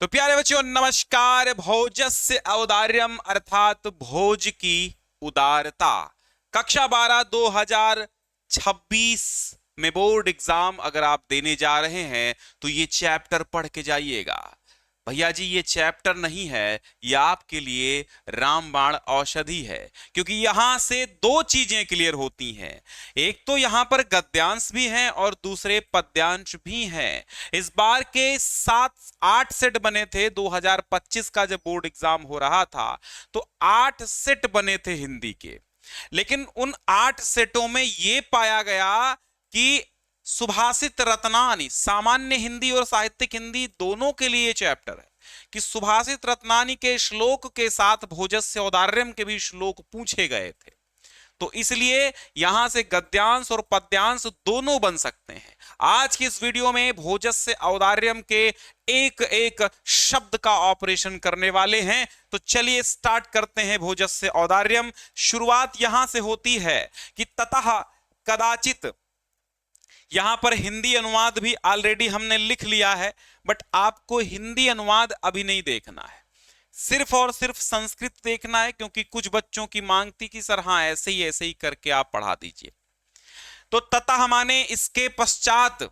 तो प्यारे बच्चों नमस्कार। भोजस्य औदार्यम अर्थात भोज की उदारता, कक्षा 12 2026 में बोर्ड एग्जाम अगर आप देने जा रहे हैं तो ये चैप्टर पढ़ के जाइएगा। भैया जी ये चैप्टर नहीं है, ये आपके लिए रामबाण औषधि है, क्योंकि यहां से दो चीजें क्लियर होती हैं। एक तो यहां पर गद्यांश भी है और दूसरे पद्यांश भी हैं। इस बार के 7-8 सेट बने थे। 2025 का जब बोर्ड एग्जाम हो रहा था तो 8 सेट बने थे हिंदी के, लेकिन उन 8 सेटों में यह पाया गया कि सुभाषित रत्नानी, सामान्य हिंदी और साहित्यिक हिंदी दोनों के लिए चैप्टर है, कि सुभाषित रत्नानी के श्लोक के साथ भोजस्य औदार्यम के भी श्लोक पूछे गए थे। तो इसलिए यहां से गद्यांश और पद्यांश दोनों बन सकते हैं। आज की इस वीडियो में भोजस्य औदार्यम के एक एक शब्द का ऑपरेशन करने वाले हैं। तो चलिए स्टार्ट करते हैं भोजस्य औदार्यम। शुरुआत यहां से होती है कि ततः कदाचित। यहां पर हिंदी अनुवाद भी ऑलरेडी हमने लिख लिया है, बट आपको हिंदी अनुवाद अभी नहीं देखना है, सिर्फ और सिर्फ संस्कृत देखना है, क्योंकि कुछ बच्चों की मांग थी कि सर हाँ ऐसे ही करके आप पढ़ा दीजिए। तो ततः माने इसके पश्चात,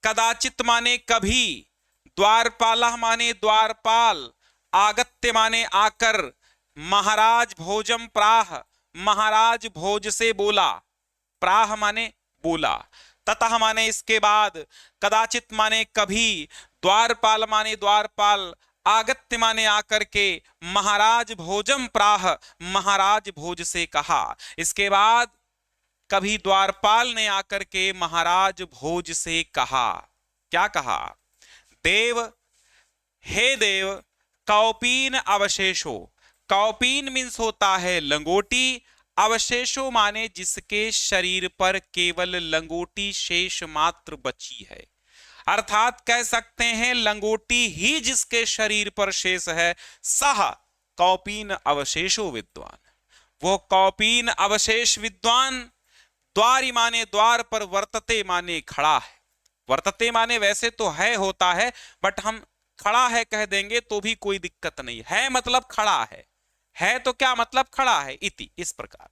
कदाचित माने कभी, द्वारपाला माने द्वारपाल, आगत्य माने आकर, महाराज भोजम प्राह, महाराज भोज से बोला, प्राह माने बोला, ततः माने इसके बाद, कदाचित माने कभी, द्वारपाल माने द्वारपाल, आगत्य माने आकर के, महाराज भोजम प्राह, महाराज भोज से कहा। इसके बाद कभी द्वारपाल ने आकर के महाराज भोज से कहा। क्या कहा? देव, हे देव, कौपीन अवशेषो। कौपीन मीन्स होता है लंगोटी, अवशेषो माने जिसके शरीर पर केवल लंगोटी शेष मात्र बची है, अर्थात कह सकते हैं लंगोटी ही जिसके शरीर पर शेष है, सह कौपीन अवशेषो विद्वान। वो कौपीन अवशेष विद्वान। द्वारी माने द्वार पर, वर्तते माने खड़ा है। वर्तते माने वैसे तो है होता है, बट हम खड़ा है कह देंगे तो भी कोई दिक्कत नहीं है, मतलब खड़ा है तो क्या मतलब खड़ा है, इति, इस प्रकार।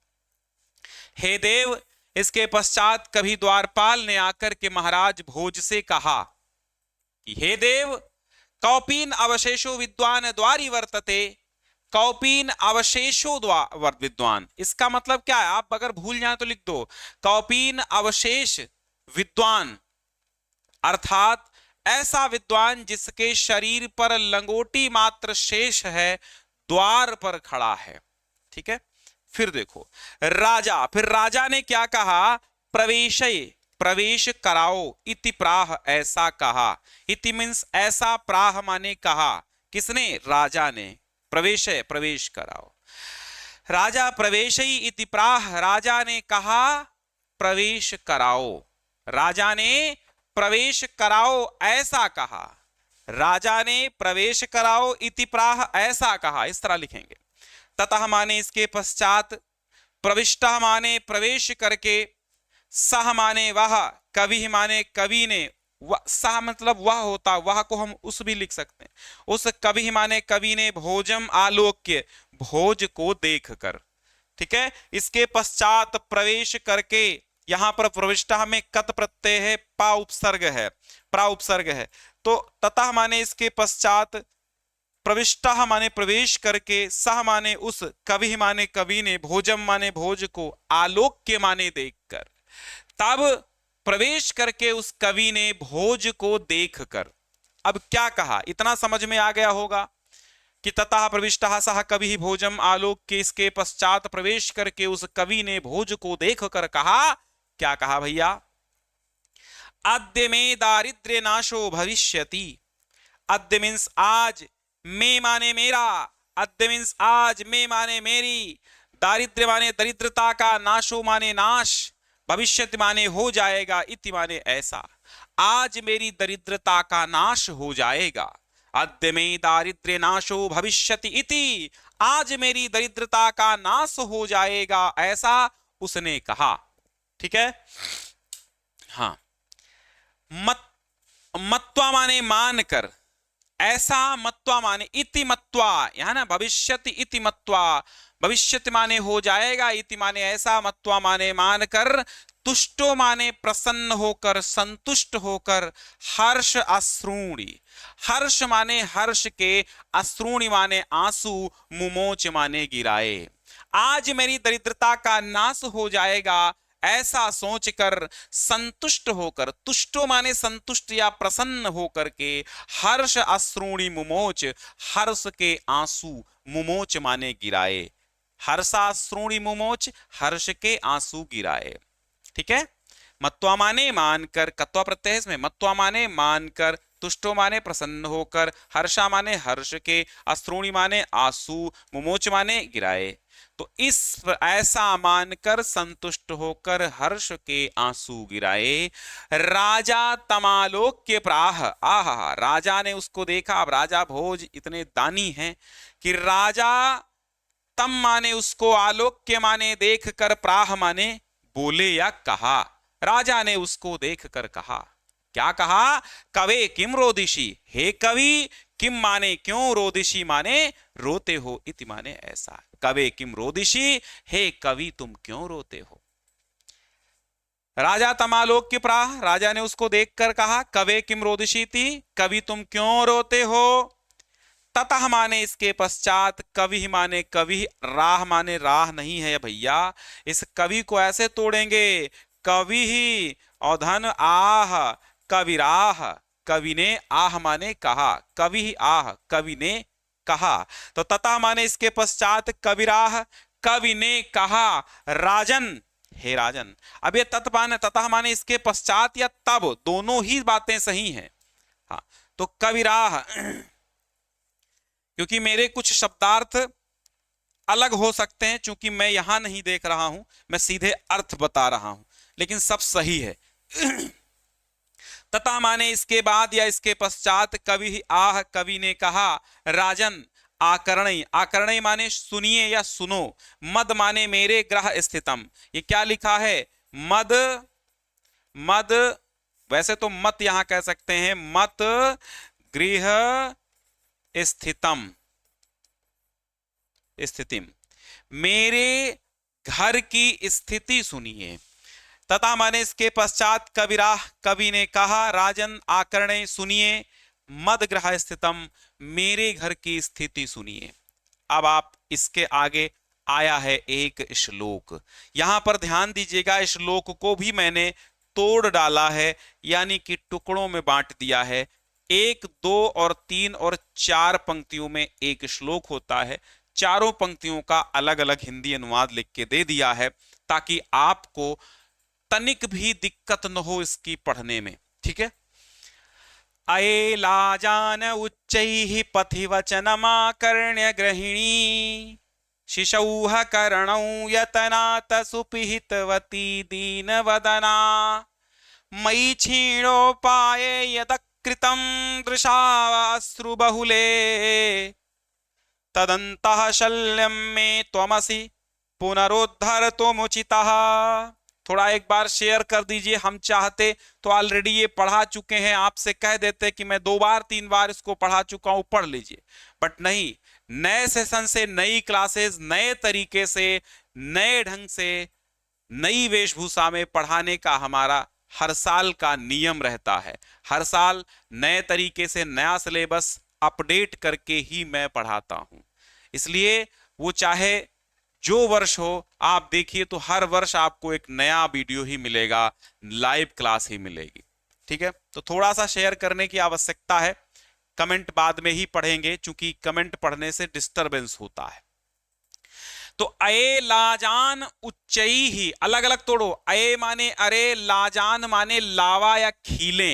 हे देव, इसके पश्चात कभी द्वारपाल ने आकर के महाराज भोज से कहा कि हे देव, कौपीन अवशेषो विद्वान द्वारी वर्तते। कौपीन अवशेषो विद्वान, इसका मतलब क्या है? आप अगर भूल जाए तो लिख दो, कौपीन अवशेष विद्वान, अर्थात ऐसा विद्वान जिसके शरीर पर लंगोटी मात्र शेष है, द्वार पर खड़ा है। ठीक है, फिर देखो राजा, फिर राजा ने क्या कहा? प्रवेशय, प्रवेश कराओ, इति प्राह, ऐसा कहा। इति मीन्स ऐसा, प्राह माने कहा। किसने? राजा ने। प्रवेशय, प्रवेश कराओ। राजा प्रवेशई इति प्राह, राजा ने कहा प्रवेश कराओ। राजा ने प्रवेश कराओ ऐसा कहा। राजा ने प्रवेश कराओ इति प्राह, ऐसा कहा। इस तरह लिखेंगे। ततः माने इसके पश्चात, प्रविष्टः माने प्रवेश करके, सह माने वह, कवि माने कवि ने, सह मतलब वह होता, वह को हम उस भी लिख सकते हैं। उस कवि माने कवि ने, भोजम आलोक्य, भोज को देखकर। ठीक है, इसके पश्चात प्रवेश करके, यहां पर प्रविष्टः में कत प्रत्यय है, पा उपसर्ग है, प्रा उपसर्ग है। तो ततः माने इसके पश्चात, प्रविष्टः माने प्रवेश करके, सह माने उस, कवि माने कवि ने, भोजम माने भोज को, आलोक्य माने देखकर। तब प्रवेश करके उस कवि ने भोज को देखकर। अब क्या कहा? इतना समझ में आ गया होगा कि ततः प्रविष्टः सह कवि भोजम आलोक्य, इसके पश्चात प्रवेश करके उस कवि ने भोज को देखकर कहा। क्या कहा भैया? अद्य में दारिद्र्य नाशो भविष्यति। अद्य मीन्स आज, मे माने मेरा, अद्य मीन्स आज, मे माने मेरी, दारिद्र्य माने दरिद्रता का, नाशो माने नाश, भविष्यति माने हो जाएगा, इति माने ऐसा। आज मेरी दरिद्रता का नाश हो जाएगा। अद्य में दारिद्र्य नाशो भविष्यति इति, आज मेरी दरिद्रता का नाश हो जाएगा, ऐसा उसने कहा। ठीक है, हाँ। मत्वा माने मान कर, ऐसा मत्वा माने इति मत्वा, यहां ना भविष्यति इति मत्वा, भविष्यति माने हो जाएगा, इति माने ऐसा, मत्वा माने मानकर, तुष्टो माने प्रसन्न होकर, संतुष्ट होकर, हर्ष अश्रूणि, हर्ष माने हर्ष के, अश्रूणि माने आंसू, मुमोच माने गिराए। आज मेरी दरिद्रता का नाश हो जाएगा ऐसा सोचकर, संतुष्ट होकर, तुष्टो माने संतुष्ट या प्रसन्न होकर के, हर्ष अश्रूणि मुमोच, हर्ष के आंसू, मुमोच माने गिराए, हर्षाश्रूणि मुमोच, हर्ष के आंसू गिराए। ठीक है, मत्वा माने मानकर, कत्वा प्रत्यय है इसमें, मत्वा माने मानकर, तुष्टो माने प्रसन्न होकर, हर्षा माने हर्ष के, अश्रूणि माने आंसू, मुमोच माने गिराए। तो इस ऐसा मानकर, संतुष्ट होकर, हर्ष के आंसू गिराए, राजा तमालोक्य प्राह, आहा, राजा ने उसको देखा। अब राजा भोज इतने दानी हैं कि राजा तम माने उसको, आलोक्य माने देख कर, प्राह माने बोले या कहा, राजा ने उसको देख कर कहा। क्या कहा? कवे किम रोदिशी, हे कवि, किम माने क्यों, रोदिशी माने रोते हो, इति माने ऐसा। कवे किम रोदिशी, हे कवि तुम क्यों रोते हो। राजा तमालोक्य प्राह, राजा ने उसको देखकर कहा, कवे किम रोदिशी थी, कवि तुम क्यों रोते हो। ततः माने इसके पश्चात, कवि माने कवि, राह माने राह नहीं है भैया, इस कवि को ऐसे तोड़ेंगे, कवि ही और धन आह, कविराह, कवि ने, आह माने कहा, कवि ही आह, कवि ने कहा। तो ततः माने इसके पश्चात, कविराह, कवि ने कहा, राजन, हे राजन। अब ये ततः माने इसके पश्चात या तब, दोनों ही बातें सही हैं। हाँ, तो कविराह, क्योंकि मेरे कुछ शब्दार्थ अलग हो सकते हैं, चूंकि मैं यहां नहीं देख रहा हूं, मैं सीधे अर्थ बता रहा हूं, लेकिन सब सही है। तथा माने इसके बाद या इसके पश्चात, कवि आह, कवि ने कहा, राजन, आकर्णय, आकर्णय माने सुनिए या सुनो, मद माने मेरे ग्रह स्थितम, ये क्या लिखा है, मद, मद, वैसे तो मत यहां कह सकते हैं, मत गृह स्थितम, स्थितिम, मेरे घर की स्थिति सुनिए। तथा माने इसके पश्चात, कविराह, कवि ने कहा, राजन, आकर्णे, सुनिए, मद ग्रह स्थितम, मेरे घर की स्थिति सुनिए। अब आप इसके आगे आया है एक श्लोक, यहां पर ध्यान दीजिएगा, श्लोक को भी मैंने तोड़ डाला है, यानी कि टुकड़ों में बांट दिया है। 1, 2 और 3 और 4 पंक्तियों में एक श्लोक होता है, चारों पंक्तियों का अलग अलग हिंदी अनुवाद लिख के दे दिया है, ताकि आपको तनिक भी दिक्कत न हो इसकी पढ़ने में। ठीक है, अये लाजान उच्चैः पथि वचनमाकर्ण्य गृहिणी, शिशौः करणौ यतनात सुपिहितवती दीनवदना, मयि क्षीणोपाये यदकृतं दृशाश्रुबहुले, तदन्तः शल्यं मे त्वमसि पुनरुद्धर्तुमुचितः। थोड़ा एक बार शेयर कर दीजिए, हम चाहते तो ऑलरेडी ये पढ़ा चुके हैं, आपसे कह देते कि मैं 2 बार 3 बार इसको पढ़ा चुका हूं, पढ़ लीजिए, बट नहीं, नए सेशन से, नई क्लासेस, नए तरीके से, नए ढंग से, नई वेशभूषा में पढ़ाने का हमारा हर साल का नियम रहता है। हर साल नए तरीके से नया सिलेबस अपडेट करके ही मैं पढ़ाता हूं, इसलिए वो चाहे जो वर्ष हो, आप देखिए तो हर वर्ष आपको एक नया वीडियो ही मिलेगा, लाइव क्लास ही मिलेगी। ठीक है, तो थोड़ा सा शेयर करने की आवश्यकता है, कमेंट बाद में ही पढ़ेंगे, चूंकि कमेंट पढ़ने से डिस्टरबेंस होता है। तो अये लाजान उच्चई ही, अलग अलग तोड़ो, अये माने अरे, लाजान माने लावा या खीले।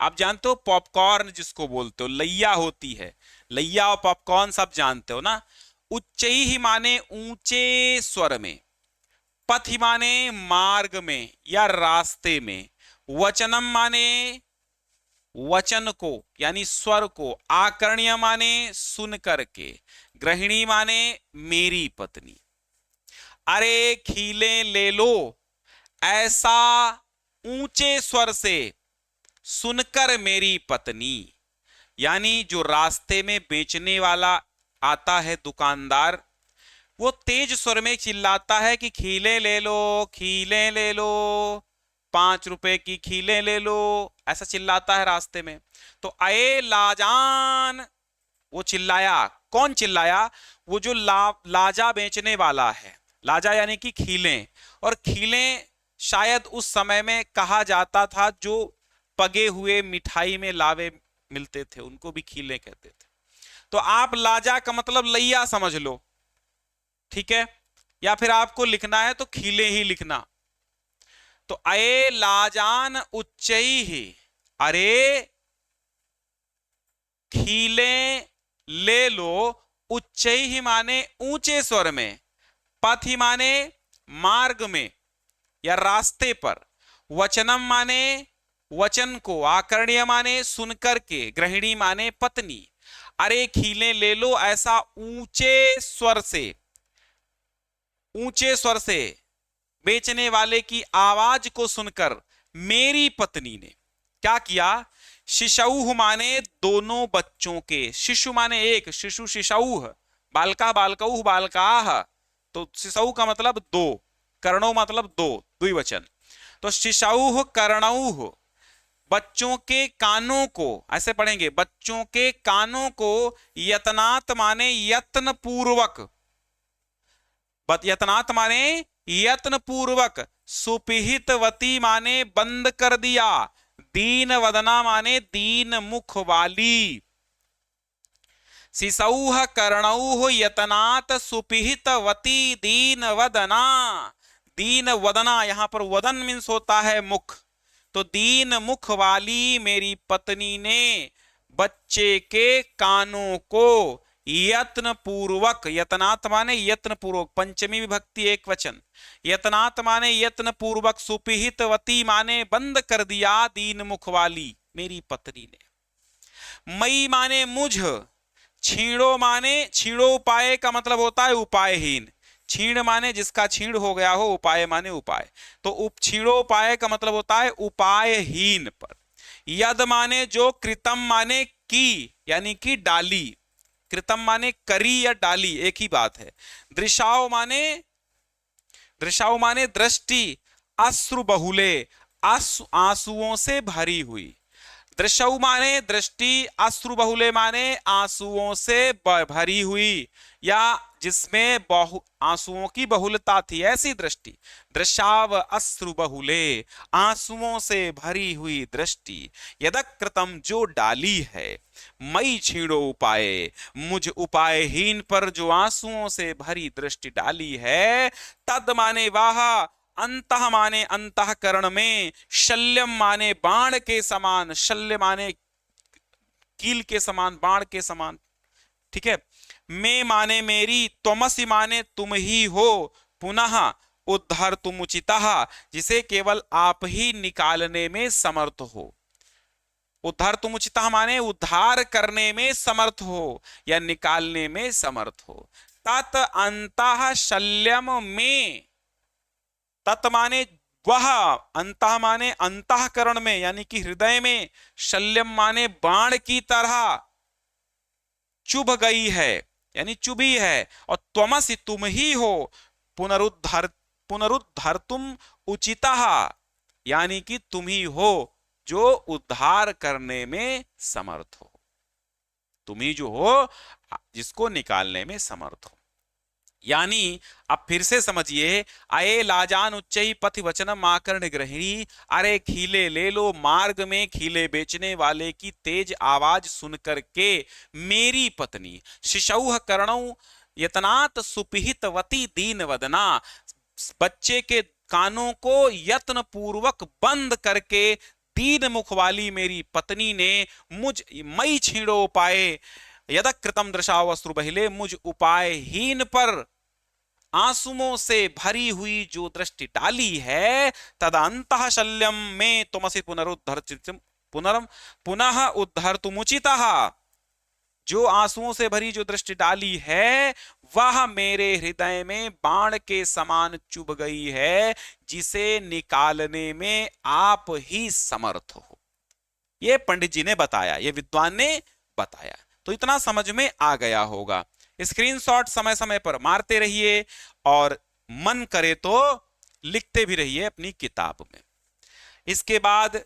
आप जानते हो पॉपकॉर्न जिसको बोलते हो, लैया होती है, लैया और पॉपकॉर्न सब जानते हो ना। उच्चई ही माने ऊंचे स्वर में, पथ ही माने मार्ग में या रास्ते में, वचनम माने वचन को यानी स्वर को, आकर्ण्य माने सुन करके, गृहिणी माने मेरी पत्नी। अरे खीले ले लो, ऐसा ऊंचे स्वर से सुनकर मेरी पत्नी, यानी जो रास्ते में बेचने वाला आता है दुकानदार, वो तेज स्वर में चिल्लाता है कि खीले ले लो, खीले ले लो, 5 रुपए की खीले ले लो, ऐसा चिल्लाता है रास्ते में। तो अये लाजान, वो चिल्लाया। कौन चिल्लाया? वो जो लाजा बेचने वाला है। लाजा यानी कि खीलें, और खीलें शायद उस समय में कहा जाता था जो पगे हुए मिठाई में लावे मिलते थे, उनको भी खीलें कहते थे। तो आप लाजा का मतलब लैया समझ लो, ठीक है, या फिर आपको लिखना है तो खीले ही लिखना। तो अये लाजान उच्चई ही, अरे खीले ले लो, उच्चई ही माने ऊंचे स्वर में, पथ ही माने मार्ग में या रास्ते पर, वचनम माने वचन को, आकर्ण्य माने सुनकर के, गृहिणी माने पत्नी। अरे खीले ले लो, ऐसा ऊंचे स्वर से, ऊंचे स्वर से बेचने वाले की आवाज को सुनकर मेरी पत्नी ने क्या किया? शिशौह माने दोनों बच्चों के, शिशु माने एक, शिशु शिशौह, बालका बालकौह बालकाह, तो शिशौह का मतलब दो, कर्णौ मतलब दो, द्विवचन। तो शिशौह कर्णौह, बच्चों के कानों को, ऐसे पढ़ेंगे, बच्चों के कानों को, यत्नात माने यत्न पूर्वक, यत्नात माने यत्न पूर्वक, सुपिहितवती माने बंद कर दिया, दीन वदना माने दीन मुख वाली। शिशौह कर्णौह यतनात सुपिहितवती दीन वदना, दीन वदना, यहां पर वदन मीन्स होता है मुख, तो दीन मुख वाली मेरी पत्नी ने बच्चे के कानों को यत्न पूर्वक, यत्नात् माने यत्न पूर्वक, पंचमी विभक्ति एक वचन, यत्नात् माने यत्न पूर्वक, सुपिहितवती माने बंद कर दिया, दीन मुख वाली मेरी पत्नी ने। मई माने मुझ, छीणो माने, छीणो उपाय का मतलब होता है उपायहीन, छीण माने जिसका छीण हो गया हो, उपाय माने उपाय, तो छीणो उपाय का मतलब होता है उपायहीन पर। यद माने जो, कृतम माने की यानी कि डाली, कृतम माने करी या डाली एक ही बात है। दृशाओ माने, दृशाओ माने दृष्टि, अश्रु बहुले, आंसुओं से भरी हुई, दृशौ माने दृष्टि, अश्रु बहुले माने आंसुओं से भरी हुई, या जिसमें आंसुओं की बहुलता थी, ऐसी दृष्टि। दृशाव अश्रु बहुले, आंसुओं से भरी हुई दृष्टि। यदकृतम जो डाली है, मई छीणो उपाय, मुझ उपायहीन पर जो आंसुओं से भरी दृष्टि डाली है। तद माने वाह, अंतः माने अंतःकरण में, शल्यम माने बाण के समान, शल्य माने कील के समान, बाण के समान, ठीक है। मैं माने मेरी, त्वमसि माने तुम ही हो, पुनः उद्धार तुम उचितः, जिसे केवल आप ही निकालने में समर्थ हो। उद्धार तुम उचितः माने उद्धार करने में समर्थ हो या निकालने में समर्थ हो। तत् अंतः शल्यम में, तत् माने वह, अंतः माने अंतःकरण में यानी कि हृदय में, शल्यम माने बाण की तरह चुभ गई है यानी चुभी है, और त्वमसि तुम ही हो, पुनरुद्धार तुम उचितः यानी कि तुम ही हो जो उद्धार करने में समर्थ हो, तुम ही जो हो जिसको निकालने में समर्थ हो। यानी अब फिर से समझिए, अये लाजान उच्चई पथि वचनम आकर्ण गृहिणी, अरे खीले ले लो, मार्ग में खीले बेचने वाले की तेज आवाज सुनकर के मेरी पत्नी। शिशौह कर्णौ यतनात सुपिहितवती दीन वदना, बच्चे के कानों को यत्न पूर्वक बंद करके दीन मुख वाली मेरी पत्नी ने मुझ मई छीणो उपाय, यदकृतम दृशाव अश्रु बहिले, मुझ उपायहीन पर आंसुओं से भरी हुई जो दृष्टि डाली है। तदंतः शल्यम में तुमसि पुनः उद्धर तुमुचितः, जो आंसुओं से भरी जो दृष्टि डाली है वह मेरे हृदय में बाण के समान चुभ गई है, जिसे निकालने में आप ही समर्थ हो। ये पंडित जी ने बताया, ये विद्वान ने बताया। तो इतना समझ में आ गया होगा। स्क्रीनशॉट समय समय पर मारते रहिए और मन करे तो लिखते भी रहिए अपनी किताब में। इसके बाद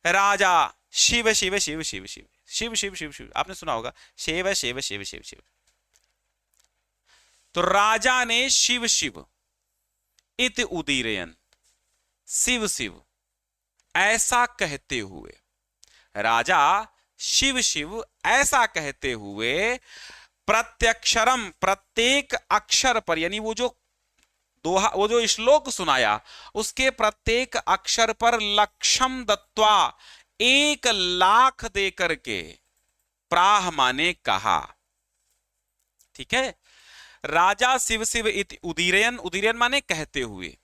राजा शिव शिव शिव शिव शिव शिव शिव शिव शिव, आपने सुना होगा शिव शिव शिव शिव शिव। तो राजा ने शिव शिव इत उदीरयन, शिव शिव ऐसा कहते हुए, राजा शिव शिव ऐसा कहते हुए प्रत्यक्षरम, प्रत्येक अक्षर पर, यानी वो जो श्लोक सुनाया उसके प्रत्येक अक्षर पर लक्षम दत्वा, 1,00,000 दे करके, प्राह माने कहा। ठीक है, राजा शिव शिव इति उदीरयन, उदीरयन माने कहते हुए,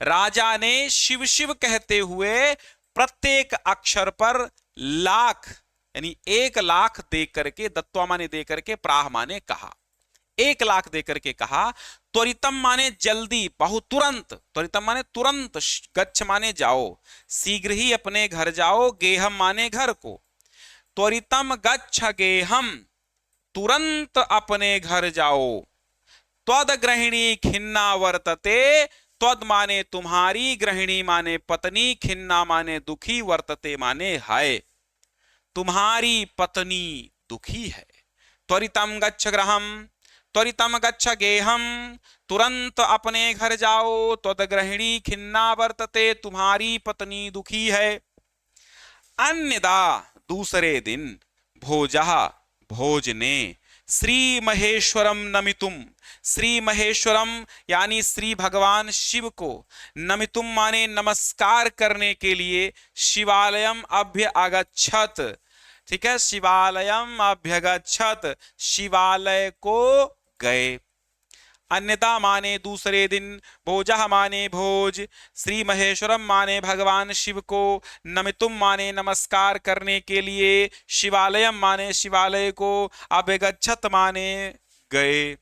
राजा ने शिव शिव कहते हुए प्रत्येक अक्षर पर लाख यानी 1,00,000 दे करके, दत्वा माने दे करके, प्राह माने कहा, 1,00,000 दे करके कहा। त्वरितम माने जल्दी, बहुत तुरंत, त्वरितम माने तुरंत, गच्छ माने जाओ, शीघ्र ही अपने घर जाओ, गेहम माने घर को, त्वरितम गच्छ गेहम, तुरंत अपने घर जाओ, त्वद गृहिणी खिन्ना वर्तते, त्वद माने तुम्हारी, गृहिणी माने पत्नी, खिन्ना माने दुखी, वर्तते माने है, तुम्हारी पत्नी दुखी है। त्वरितम गच्छ गृहम, त्वरितम गच्छ गेहम, तुरंत अपने घर जाओ, त्वद गृहिणी खिन्ना वर्तते, तुम्हारी पत्नी दुखी है। अन्यदा, दूसरे दिन, भोजः, भोजने, श्री महेश्वरम नमितुम, श्री महेश्वरम यानी श्री भगवान शिव को, नमितुम माने नमस्कार करने के लिए, शिवालयम अभ्य अगच्छत। ठीक है, शिवालयम अभ्यगच्छत, शिवालय को गए। अन्यथा माने दूसरे दिन, भोजः माने भोज, श्री महेश्वरम माने भगवान शिव को, नमितुम माने नमस्कार करने के लिए, शिवालयम माने शिवालय को, अभ्यगच्छत माने गए,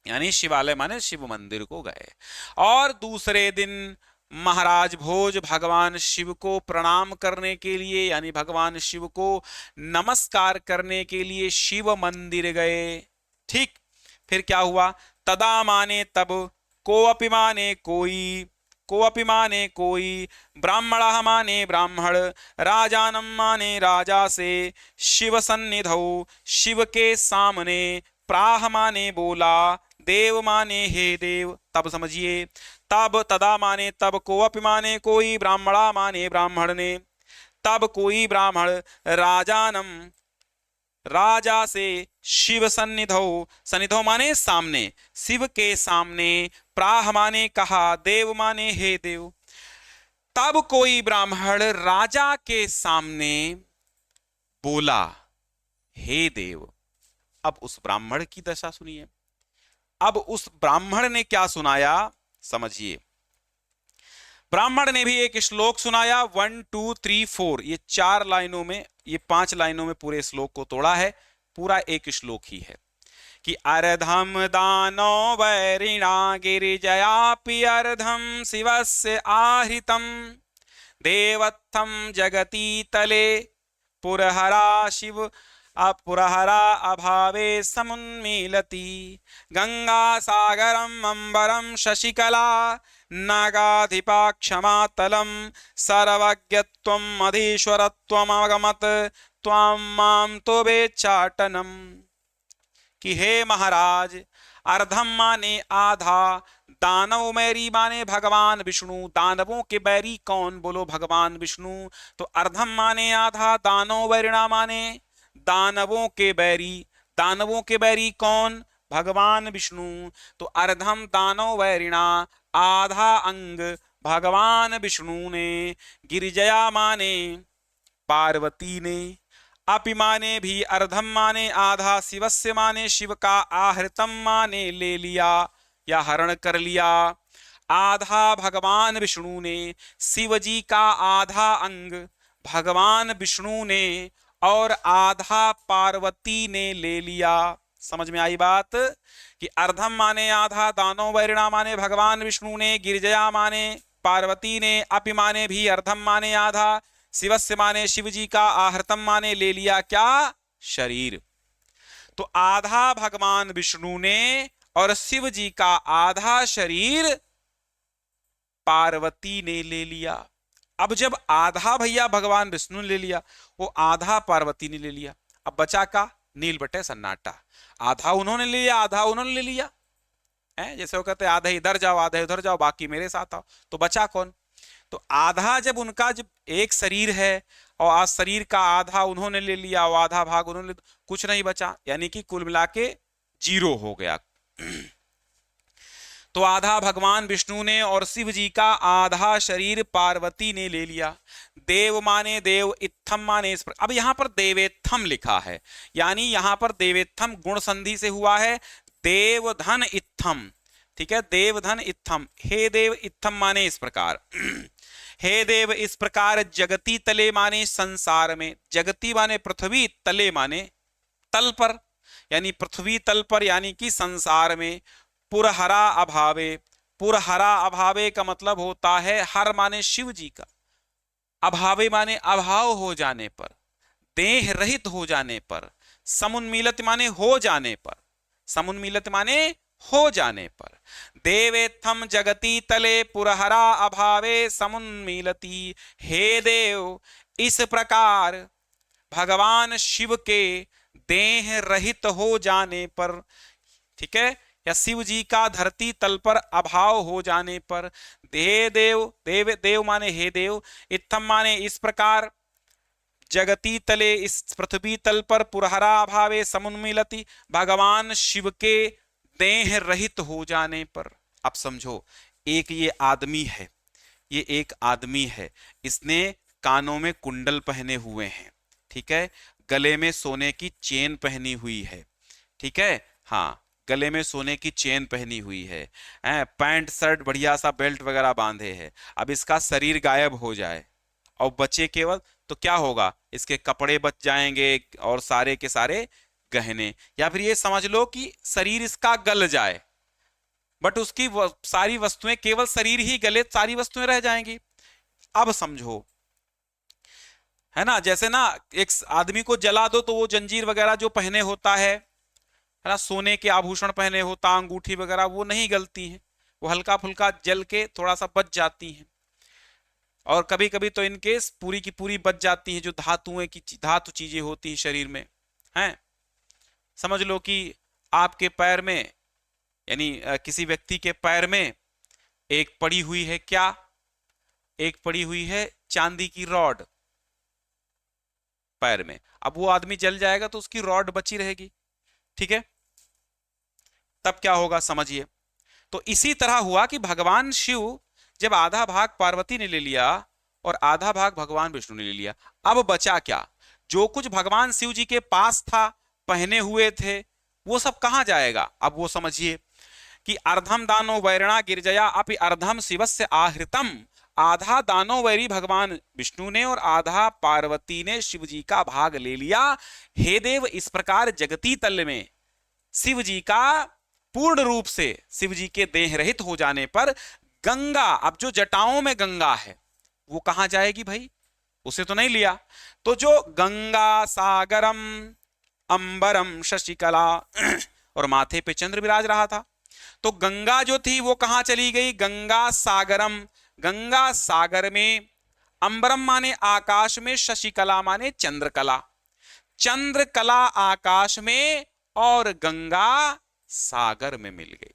यानी शिवालय माने शिव मंदिर को गए। और दूसरे दिन महाराज भोज भगवान शिव को प्रणाम करने के लिए, यानी भगवान शिव को नमस्कार करने के लिए शिव मंदिर गए। ठीक, फिर क्या हुआ, तदा माने तब, कोऽपि माने कोई, कोऽपि माने कोई, ब्राह्मणः माने ब्राह्मण, राजानं माने राजा से, शिव सन्निधौ, शिव के सामने, प्राह माने बोला, देव माने हे देव। तब समझिए, तब, तदा माने तब, कोऽपि माने कोई, ब्राह्मणा माने ब्राह्मण ने, तब कोई ब्राह्मण, राजानम राजा से, शिव सन्निधौ, सन्निधौ माने सामने, शिव के सामने, प्राह माने कहा, देव माने हे देव। तब कोई ब्राह्मण राजा के सामने बोला, हे देव। अब उस ब्राह्मण की दशा सुनिए। अब उस ब्राह्मण ने क्या सुनाया समझिए। ब्राह्मण ने भी एक श्लोक सुनाया, 1 2 3 4, ये 4 लाइनों में, ये 5 लाइनों में पूरे श्लोक को तोड़ा है। पूरा एक श्लोक ही है कि अर्धम दानो वैरिणा गिरिजयापि अर्धम शिवस्य आहृतम, देवत्थम जगती तले, पुरहरा शिव पुरहरा अभावे समुन्मीलति, गंगा सागरम अंबरम शशिकला, नागाधिपाक्षमातलम, सर्वज्ञत्वम मधीश्वरत्वम अगमत, त्वां मां तो बेचाटनम। कि हे महाराज, अर्धम माने आधा, दानव मैरी माने भगवान विष्णु, दानवों के बैरी कौन, बोलो भगवान विष्णु। तो अर्धम माने आधा, दानव वैरिणा माने दानवों के बैरी, दानवों के बैरी कौन, भगवान विष्णु। तो अर्धम दानव वैरिणा, आधा अंग भगवान विष्णु ने, गिरिजया माने पार्वती ने, अपि माने भी, अर्धम माने आधा, शिवस्य माने शिव का, आहृतम माने ले लिया या हरण कर लिया। आधा भगवान विष्णु ने, शिव जी का आधा अंग भगवान विष्णु ने और आधा पार्वती ने ले लिया। समझ में आई बात कि अर्धम माने आधा, दानव वैरिणा माने भगवान विष्णु ने, गिरिजया माने पार्वती ने, अपि माने भी, अर्धम माने आधा, शिवस्य माने शिव जी का, आहृतम माने ले लिया क्या, शरीर। तो आधा भगवान विष्णु ने और शिव जी का आधा शरीर पार्वती ने ले लिया। अब जब आधा भैया भगवान विष्णु ने ले लिया, वो आधा पार्वती ने ले लिया, अब बचा का नील बटे सन्नाटा। आधा उन्होंने ले लिया, आधा उन्होंने ले लिया है। जैसे वो कहते हैं आधा इधर जाओ आधा उधर जाओ, बाकी मेरे साथ आओ, तो बचा कौन? तो आधा जब उनका जब एक शरीर है और आज शरीर का आधा उन्होंने ले लिया और आधा भाग उन्होंने, कुछ नहीं बचा, यानी कि कुल मिला के 0 हो गया। तो आधा भगवान विष्णु ने और शिव जी का आधा शरीर पार्वती ने ले लिया। देव माने देव, इत्थम माने इस पर। अब यहां पर देवेत्थम लिखा है, यानी यहां पर देवेत्थम गुण संधि से हुआ है। देव धन इत्थम, ठीक है, देव धन इत्थम। हे देव, इत्थम माने इस प्रकार। हे देव इस प्रकार जगती तले माने संसार में, जगती माने पृथ्वी, तले माने तल पर, यानी पृथ्वी तल पर, यानी कि संसार में। पुरहरा अभावे, पुरहरा अभावे का मतलब होता है हर माने शिव जी का, अभावे माने अभाव हो जाने पर, देह रहित हो जाने पर, समुन्मीलित माने हो जाने पर, समुन्मीलित माने हो जाने पर। देवेत्थम जगती तले पुरहरा अभावे समुन्मीलति। हे देव इस प्रकार भगवान शिव के देह रहित हो जाने पर, ठीक है, या शिव जी का धरती तल पर अभाव हो जाने पर। हे देव, देव देव माने हे देव, इत्थम माने इस प्रकार, जगती तले इस पृथ्वी तल पर, पुरहरा अभावे समुन्मीलति, भगवान शिव के देह रहित हो जाने पर। अब समझो, एक ये आदमी है, ये एक आदमी है, इसने कानों में कुंडल पहने हुए हैं, ठीक है, गले में सोने की चेन पहनी हुई है, ठीक है, हाँ, गले में सोने की चेन पहनी हुई है, पैंट शर्ट बढ़िया सा बेल्ट वगैरह बांधे है। अब इसका शरीर गायब हो जाए और बचे केवल, तो क्या होगा? इसके कपड़े बच जाएंगे और सारे के सारे गहने, या फिर ये समझ लो कि शरीर इसका गल जाए, बट उसकी सारी वस्तुएं, केवल शरीर ही गले, सारी वस्तुएं रह जाएंगी। अब समझो, है ना, जैसे ना एक आदमी को जला दो तो वो जंजीर वगैरह जो पहने होता है ना, सोने के आभूषण पहने होता, अंगूठी वगैरह, वो नहीं गलती हैं, वो हल्का फुल्का जल के थोड़ा सा बच जाती हैं। और कभी कभी तो इनके पूरी की पूरी बच जाती हैं, जो धातुएं की धातु चीजें होती हैं शरीर में, हैं। समझ लो कि आपके पैर में, यानी किसी व्यक्ति के पैर में एक पड़ी हुई है, क्या? एक पड़ी हुई है चांदी की रॉड पैर में। अब वो आदमी जल जाएगा तो उसकी रॉड बची रहेगी, ठीक है, तब क्या होगा समझिए। तो इसी तरह हुआ कि भगवान शिव जब आधा भाग पार्वती ने ले लिया और आधा भाग भगवान विष्णु ने ले लिया, अब बचा क्या? जो कुछ भगवान शिव जी के पास था, पहने हुए थे, वो सब कहां जाएगा? अब वो समझिए कि अर्धम दानो वैरणा गिरजया अपि अर्धम शिवस्य आहृतम। आधा दानो वैरी भगवान विष्णु ने और आधा पार्वती ने शिव जी का भाग ले लिया। हे देव इस प्रकार जगती तल में शिव जी का पूर्ण रूप से, शिव जी के देह रहित हो जाने पर गंगा, अब जो जटाओं में गंगा है वो कहां जाएगी भाई? उसे तो नहीं लिया। तो जो गंगा सागरम अंबरम शशिकला और माथे पे चंद्र विराज रहा था, तो गंगा जो थी वो कहां चली गई? गंगा सागरम, गंगा सागर में, अंबरम माने आकाश में, शशिकला माने चंद्रकला, चंद्रकला आकाश में और गंगा सागर में मिल गई।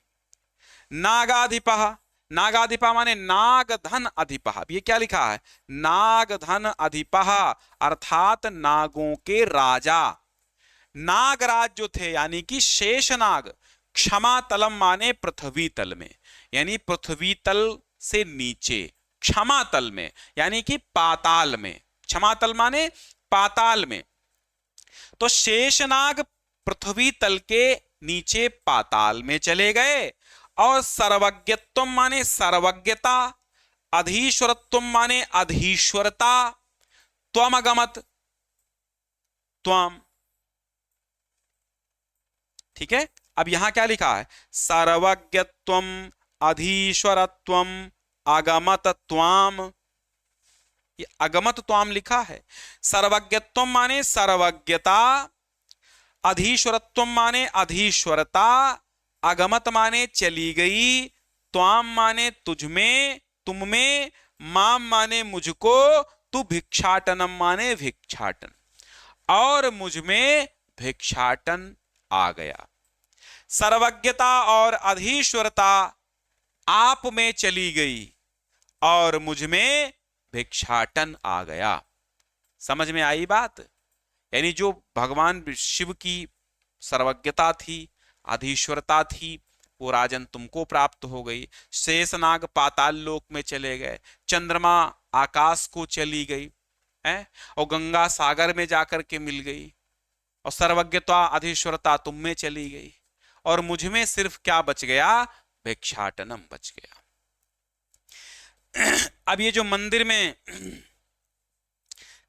नागाधिपः, नागाधिपा माने नाग धन अधिपः। ये क्या लिखा है? नाग धन अधिपः, अर्थात नागों के राजा। नागराज जो थे, यानी कि शेषनाग, क्षमा तलम माने पृथ्वी तल में, यानी पृथ्वी तल से नीचे, क्षमा तल में यानी कि पाताल में, क्षमा तल माने पाताल में। तो शेषनाग पृथ्वी तल के नीचे पाताल में चले गए। और सर्वज्ञत्व माने सर्वज्ञता, अधीश्वरत्व माने अधीश्वरता, त्वमगमत, त्वम, ठीक है। अब यहां क्या लिखा है? सर्वज्ञत्वम अधीश्वरत्वम अगमत त्वाम, ये अगमत त्वाम लिखा है। सर्वज्ञत्वम माने सर्वज्ञता, अधीश्वरत्वम माने अधीश्वरता, अगमत माने चली गई, त्वाम माने तुझ में, तुम में, माम माने मुझको, तू भिक्षाटनम माने भिक्षाटन, और मुझ में भिक्षाटन आ गया। सर्वज्ञता और अधीश्वरता आप में चली गई और मुझ में भिक्षाटन आ गया। समझ में आई बात? यानी जो भगवान शिव की सर्वज्ञता थी, अधीश्वरता थी, वो राजन तुमको प्राप्त हो गई। शेषनाग पाताल लोक में चले गए, चंद्रमा आकाश को चली गई है, और गंगा सागर में जाकर के मिल गई, और सर्वज्ञता अधीश्वरता तुम में चली गई, और मुझ में सिर्फ क्या बच गया? भिक्षाटनम बच गया। अब ये जो मंदिर में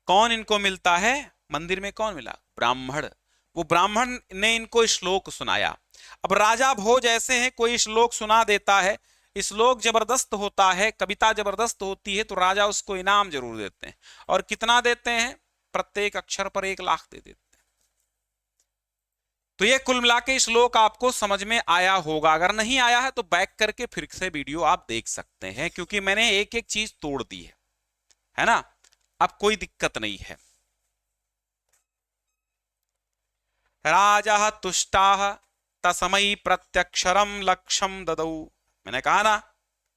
कौन इनको मिलता है? मंदिर में कौन मिला? ब्राह्मण। वो ब्राह्मण ने इनको श्लोक सुनाया। अब राजा भोज ऐसे हैं, कोई श्लोक सुना देता है, श्लोक जबरदस्त होता है, कविता जबरदस्त होती है, तो राजा उसको इनाम जरूर देते हैं। और कितना देते हैं? प्रत्येक अक्षर पर 1 लाख दे देते हैं। तो ये कुल मिला के श्लोक आपको समझ में आया होगा। अगर नहीं आया है तो बैक करके फिर से वीडियो आप देख सकते हैं, क्योंकि मैंने एक एक चीज तोड़ दी है ना। अब कोई दिक्कत नहीं है। राजा तुष्टा तस्मै प्रत्यक्षरम लक्षम ददौ। मैंने कहा ना,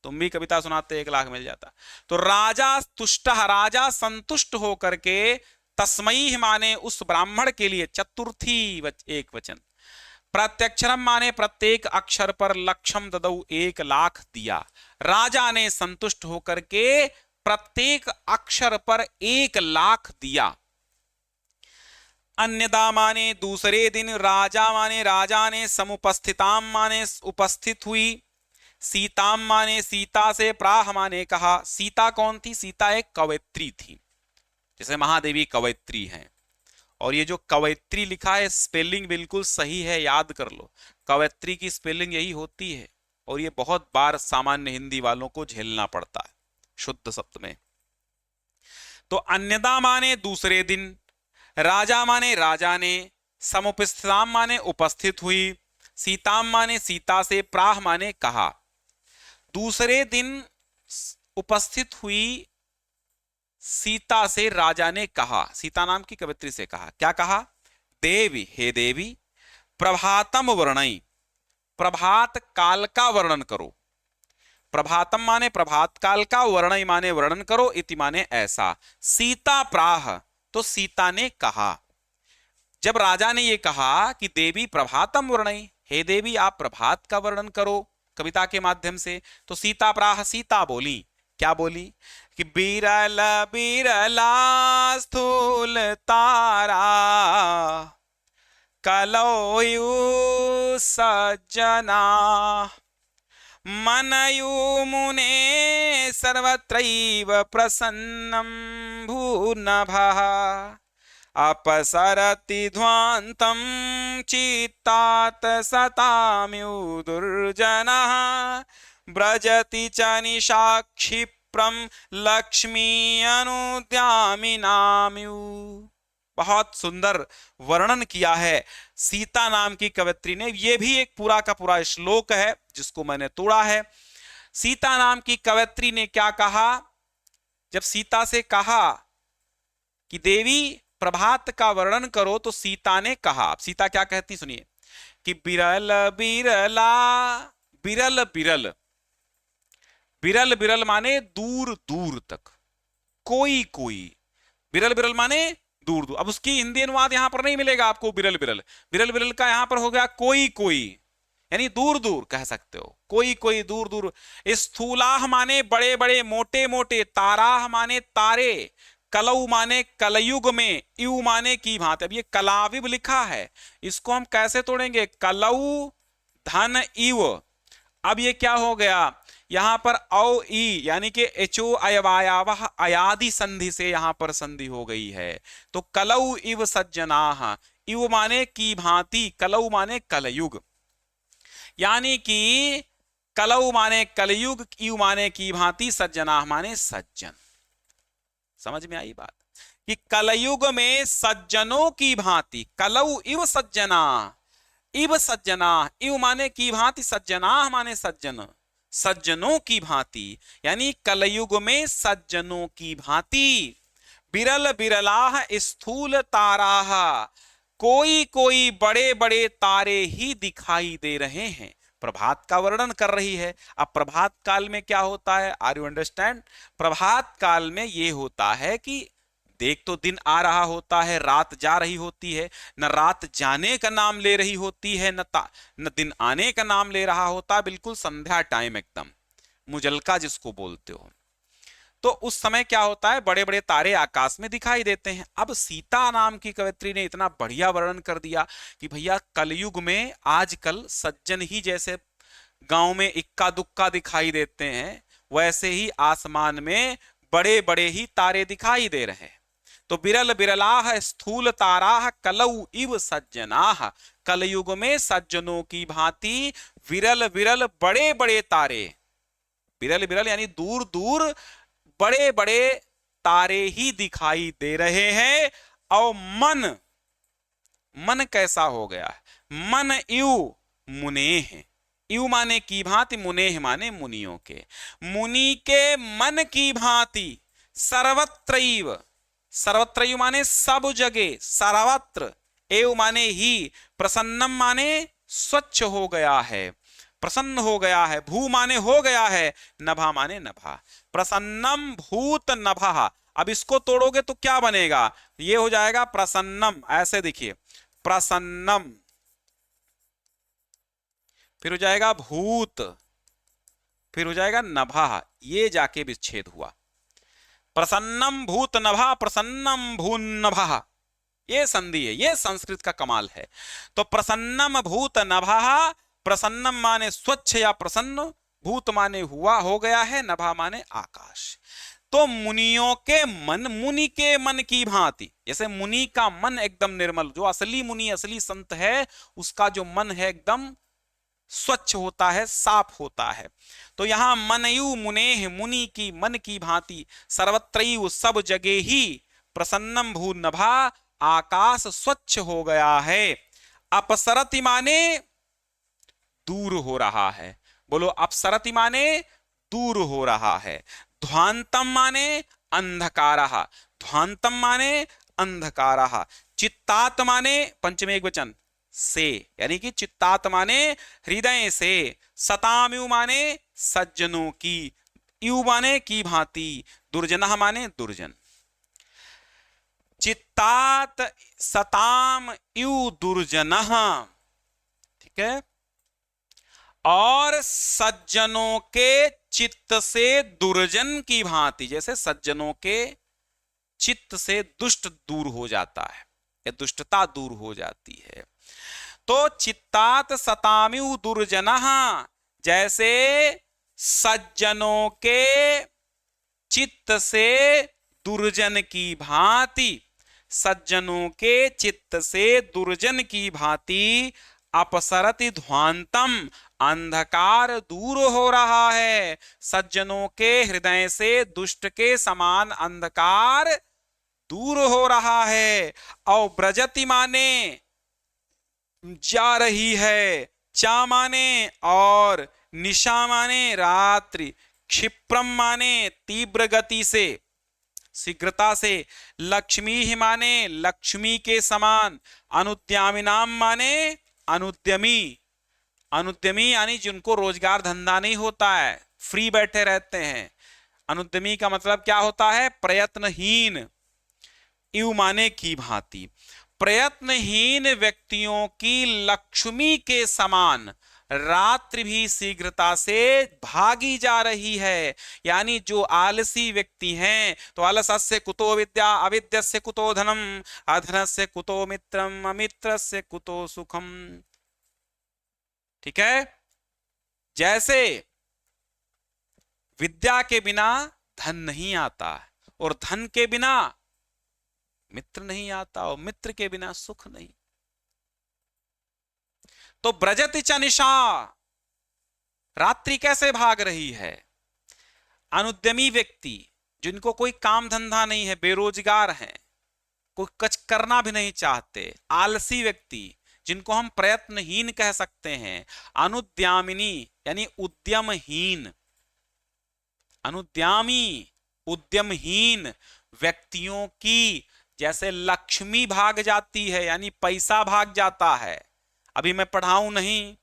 तुम भी कविता सुनाते 1 लाख मिल जाता। तो राजा तुष्ट, राजा संतुष्ट होकर के, तस्मै माने उस ब्राह्मण के लिए, चतुर्थी एक वचन, प्रत्यक्षरम माने प्रत्येक अक्षर पर, लक्षम ददौ 1 लाख दिया। राजा ने संतुष्ट होकर के प्रत्येक अक्षर पर 1 लाख दिया। अन्यदा माने दूसरे दिन, राजा माने राजा ने, समुपस्थिताम माने उपस्थित हुई, सीताम माने सीता से, प्राह माने कहा। सीता कौन थी? सीता एक कवयित्री थी, जैसे महादेवी कवयित्री हैं। और ये जो कवयित्री लिखा है, स्पेलिंग बिल्कुल सही है, याद कर लो। कवयित्री की स्पेलिंग यही होती है, और ये बहुत बार सामान्य हिंदी वालों को झेलना पड़ता है शुद्ध शब्द में। तो अन्यदा माने दूसरे दिन, राजा माने राजा ने, समुपस्थिताम माने उपस्थित हुई, सीताम माने सीता से, प्राह माने कहा। दूसरे दिन उपस्थित हुई सीता से राजा ने कहा, सीता नाम की कवयित्री से कहा। क्या कहा? देवी, हे देवी, प्रभातम वर्णई, प्रभात काल का वर्णन करो। प्रभातम माने प्रभात काल का, वर्णई माने वर्णन करो, इति माने ऐसा। सीता प्राह, तो सीता ने कहा। जब राजा ने ये कहा कि देवी प्रभातम वर्णई, हे देवी आप प्रभात का वर्णन करो कविता के माध्यम से, तो सीता प्राह, सीता बोली। क्या बोली? कि बिरल बिरला स्थूल तारा, कलयु सज्जना, मनयु मुने सर्वत्रैव प्रसन्नं भूर्नभः, अपसरति ध्वान्तं चित्तात् सताम्यु दुर्जनः, ब्रजति च निशाक्षिप्रम लक्ष्मी अनुद्यामिनाम्यु। बहुत सुंदर वर्णन किया है सीता नाम की कवयित्री ने। यह भी एक पूरा का पूरा श्लोक है जिसको मैंने तोड़ा है। सीता नाम की कवयित्री ने क्या कहा? जब सीता से कहा कि देवी प्रभात का वर्णन करो, तो सीता ने कहा, सीता क्या कहती सुनिए, कि बिरल बिरला, बिरल बिरल, बिरल बिरल माने दूर दूर तक, कोई कोई, बिरल बिरल माने दूर दूर। अब उसकी हिंदी अनुवाद यहां पर नहीं मिलेगा आपको। बिरल बिरल, बिरल बिरल का यहां पर हो गया कोई कोई, यानी दूर दूर कह सकते हो, कोई कोई दूर दूर। स्थूलाह माने बड़े बड़े मोटे मोटे, ताराह माने तारे, कलऊ माने कलयुग में, यू माने की भांति। अब ये कलाविव लिखा है, इसको हम कैसे तोड़ेंगे? कलऊ धन इव। अब ये क्या हो गया? यहां पर औ ई यानी कि एचो अयवायावह अयादि संधि से यहां पर संधि हो गई है। तो कलऊ इव सज्जनाः, इव माने की भांति, कलऊ माने कलयुग, यानी कि कलऊ माने कलयुग, इव माने की भांति, सज्जनाः माने सज्जन। समझ में आई बात? कि कलयुग में सज्जनों की भांति, कलौ इव सज्जना, इव सज्जना, इव माने की भांति, सज्जना माने सज्जन, सज्जनों की भांति, यानी कलयुग में सज्जनों की भांति। बिरल बिरलाह स्थूल ताराह, कोई कोई बड़े बड़े तारे ही दिखाई दे रहे हैं। प्रभात का वर्णन कर रही है। अब प्रभात काल में क्या होता है, आर यू अंडरस्टैंड? प्रभात काल में ये होता है कि देख तो दिन आ रहा होता है, रात जा रही होती है, न रात जाने का नाम ले रही होती है, न दिन आने का नाम ले रहा होता, बिल्कुल संध्या टाइम, एकदम मुजलका जिसको बोलते हो। तो उस समय क्या होता है, बड़े बड़े तारे आकाश में दिखाई देते हैं। अब सीता नाम की कवयित्री ने इतना बढ़िया वर्णन कर दिया कि भैया कलयुग में आजकल सज्जन ही जैसे गांव में इक्का दुक्का दिखाई देते हैं, वैसे ही आसमान में बड़े बड़े ही तारे दिखाई दे रहे हैं। तो बिरल बिरलाह स्थूल ताराह कलऊ इव सज्जनाह, कलयुग में सज्जनों की भांति विरल विरल बड़े बड़े तारे, बिरल बिरल यानी दूर दूर बड़े बड़े तारे ही दिखाई दे रहे हैं। और मन, मन कैसा हो गया है, मन इव मुनेह, इव माने की भांति, मुनेह माने मुनियों के, मुनि के मन की भांति, सर्वत्रैव, सर्वत्रैव माने सब जगह, सर्वत्र, एव माने ही, प्रसन्नम माने स्वच्छ हो गया है, प्रसन्न हो गया है, भू माने हो गया है, नभा माने नभा, प्रसन्नम भूत नभा। अब इसको तोड़ोगे तो क्या बनेगा, ये हो जाएगा प्रसन्नम, ऐसे देखिए, प्रसन्नम, फिर हो जाएगा भूत, फिर हो जाएगा नभा, ये जाके विच्छेद हुआ, प्रसन्नम भूत नभा, प्रसन्नम भून नभा, ये संधि है, ये संस्कृत का कमाल है। तो प्रसन्नम भूत नभा, प्रसन्नम माने स्वच्छ या प्रसन्न, भूत माने हुआ हो गया है, नभा माने आकाश। तो मुनियों के मन, मुनि के मन की भांति, जैसे मुनि का मन एकदम निर्मल, जो असली मुनि असली संत है उसका जो मन है एकदम स्वच्छ होता है, साफ होता है। तो यहां मनयु मुनेह, मुनि की मन की भांति, सर्वत्रैव सब जगह ही, प्रसन्नम भू नभा, आकाश स्वच्छ हो गया है। अपसरति माने दूर हो रहा है, बोलो अपसरति माने दूर हो रहा है। ध्वांतम माने अंधकारः, ध्वांतम माने अंधकारः। चित्तात माने पंचमे एक वचन से, यानी कि चित्तात माने हृदय से। सताम्यु माने सज्जनों की, यु माने की भांति, दुर्जनः माने दुर्जन। चित्तात सताम यु दुर्जनः, ठीक है। और सज्जनों के चित्त से दुर्जन की भांति, जैसे सज्जनों के चित्त से दुष्ट दूर हो जाता है या दुष्टता दूर हो जाती है। तो चित्तात सताम्यु दुर्जनः, जैसे सज्जनों के चित्त से दुर्जन की भांति, सज्जनों के चित्त से दुर्जन की भांति, अपसरति ध्वांतम, अंधकार दूर हो रहा है। सज्जनों के हृदय से दुष्ट के समान अंधकार दूर हो रहा है। और ब्रजति माने जा रही है, चा माने और, निशा माने रात्रि, क्षिप्रम माने तीव्र गति से, शीघ्रता से, लक्ष्मी ही माने लक्ष्मी के समान, अनुद्यामिनाम माने अनुद्यमी, अनुद्यमी यानी जिनको रोजगार धंधा नहीं होता है, फ्री बैठे रहते हैं। अनुद्यमी का मतलब क्या होता है, प्रयत्नहीन। इव माने की भांति, प्रयत्नहीन व्यक्तियों की लक्ष्मी के समान रात्रि भी शीघ्रता से भागी जा रही है। यानी जो आलसी व्यक्ति हैं, तो आलसस्य कुतो विद्या, अविद्यस्य कुतो धनम, अधनस्य कुतो मित्रम, अमित्रस्य कुतो सुखम। ठीक है, जैसे विद्या के बिना धन नहीं आता और धन के बिना मित्र नहीं आता और मित्र के बिना सुख नहीं। तो ब्रजति च निशा, रात्रि कैसे भाग रही है। अनुद्यमी व्यक्ति, जिनको कोई काम धंधा नहीं है, बेरोजगार हैं, कोई कुछ करना भी नहीं चाहते, आलसी व्यक्ति, जिनको हम प्रयत्नहीन कह सकते हैं। अनुद्यामिनी यानी उद्यमहीन, अनुद्यामी उद्यमहीन व्यक्तियों की जैसे लक्ष्मी भाग जाती है, यानी पैसा भाग जाता है। अभी मैं पढ़ाऊं नहीं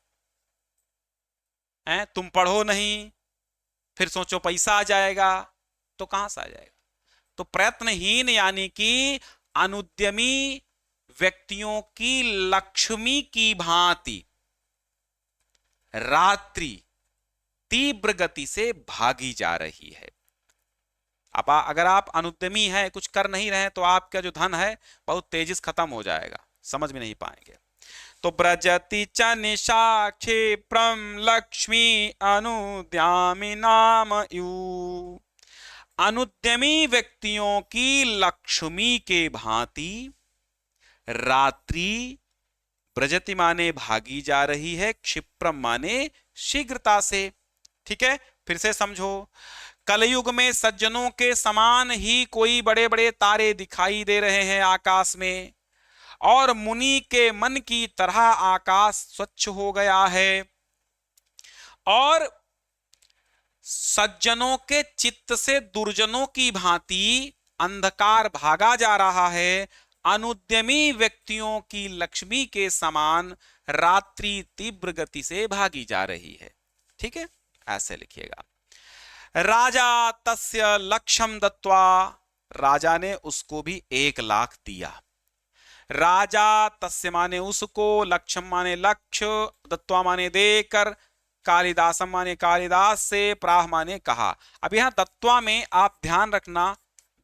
है, तुम पढ़ो नहीं, फिर सोचो पैसा आ जाएगा, तो कहां से आ जाएगा। तो प्रयत्नहीन यानी कि अनुद्यमी व्यक्तियों की लक्ष्मी की भांति रात्रि तीव्र गति से भागी जा रही है। अब अगर आप अनुद्यमी हैं, कुछ कर नहीं रहे, तो आपका जो धन है बहुत तेजी से खत्म हो जाएगा, समझ में नहीं पाएंगे। तो ब्रजति च निशा क्षिप्रम लक्ष्मी अनुद्यामी नाम यू। अनुद्यमी व्यक्तियों की लक्ष्मी के भांति रात्रि ब्रजति माने भागी जा रही है, क्षिप्रम माने शीघ्रता से। ठीक है, फिर से समझो। कलयुग में सज्जनों के समान ही कोई बड़े बड़े तारे दिखाई दे रहे हैं आकाश में, और मुनि के मन की तरह आकाश स्वच्छ हो गया है, और सज्जनों के चित्त से दुर्जनों की भांति अंधकार भागा जा रहा है। अनुद्यमी व्यक्तियों की लक्ष्मी के समान रात्रि तीव्र गति से भागी जा रही है। ठीक है, ऐसे लिखिएगा। राजा तस्य लक्ष्यम दत्वा, राजा ने उसको भी 1 लाख दिया। राजा तस्य माने उसको, लक्ष्यम माने लक्ष्य, दत्वा माने देकर, कालिदासम माने कालिदास से, प्राह माने कहा। अब यहां दत्वा में आप ध्यान रखना,